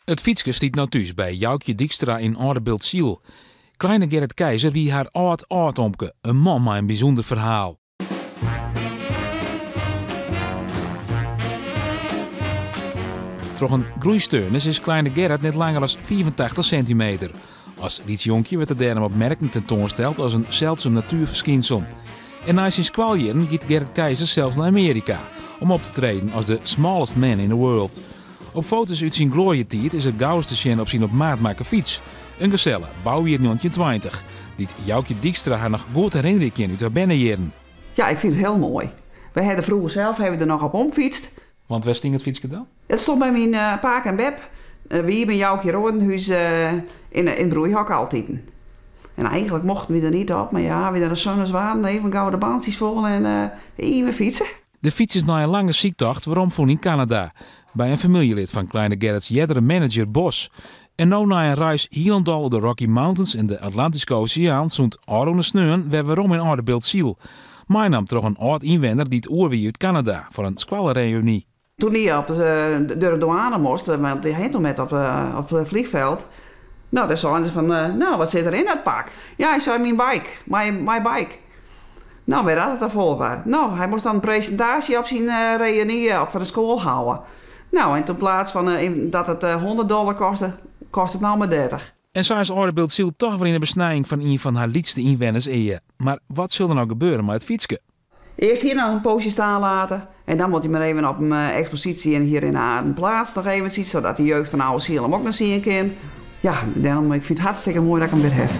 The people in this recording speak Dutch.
Het fietsje stiet nou thuis bij Joukje Dijkstra in Oudebeeld-Ziel. Kleine Gerrit Keizer wie haar oud-omke, een man met een bijzonder verhaal. Door een groeisteurnis is kleine Gerrit net langer dan 84 centimeter. Als rietsjonkje werd er daarom opmerkelijk tentoonsteld als een zeldzaam natuurverschijnsel. En na zijn kwaljaren gaat Gerrit Keizer zelfs naar Amerika om op te treden als de smallest man in the world. Op foto's uit zijn glorietijd is het gauw te zien op zijn op maat maken fiets. Een gezelle bouwjaar 1920, die Joukje Dijkstra haar nog goed herinneren uit haar binnenjaren. Ja, ik vind het heel mooi. Wij hadden vroeger zelf er nog op omfietst. Want waar sting het fietsje dan? Het stond bij mijn paak en beb. Wie bij Joukje Rodenhuis in het broeihok altijd. En eigenlijk mochten we er niet op, maar ja, we er zonnes waren, even gauw de baantjes vol en even fietsen. De fiets is na een lange ziektocht waarom voor in Canada. Bij een familielid van kleine Gerrits jeddere manager Bos. En nou na een reis hielendal de Rocky Mountains en de Atlantische Oceaan zo'n Aron sneun weer waarom in Oudebeeld-Ziel. Maar nam toch een oud inwender die het oerwie uit Canada voor een squallenreunie. Toen hij op de douane moest, want hij heen toen met op het vliegveld. Nou, daar zeiden ze van, nou, wat zit er in het pak? Ja, hij zei, mijn bike, my bike. Nou, wij hadden het daarvoor waar. Nou, hij moest dan een presentatie op zijn reunie op van de school houden. Nou, en in plaats van dat het $100 kostte, kost het nou maar 30. En zo is Oudebeeld-Ziel toch weer in de besnijing van een van haar liefste inwoners eeuwen. Maar wat zal er nou gebeuren met het fietsje? Eerst hier nog een poosje staan laten. En dan moet hij maar even op een expositie en hier in een plaats nog even zien. Zodat de jeugd van Oude Ziel hem ook nog zien kan. Ja, daarom, ik vind het hartstikke mooi dat ik hem weer heb.